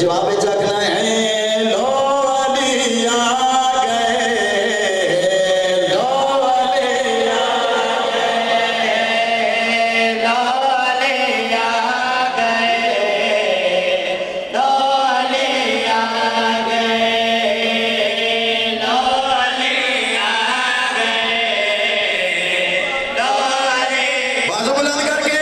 जवाब जगना है लो अली आ गए, लो अली आ गए, लो अली आ गए, लो अली आ गए, लो अली आ गए, लो अली। बाजू बुलंद करके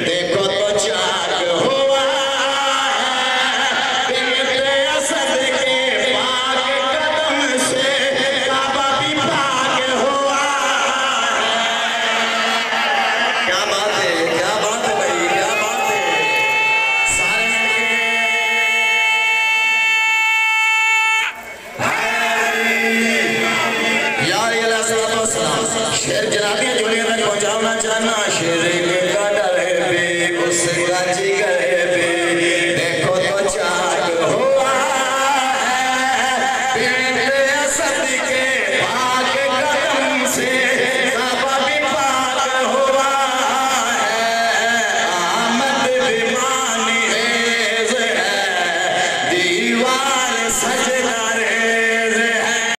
देखो तो जाग हुआ बिगड़े असद के पाक कदम से काबा भी पाक हुआ। क्या बात है, क्या बात है भाई, क्या बात है। सारे यार ये शेर जनाबी दुनिया तक पहुंचाना चाहना शेर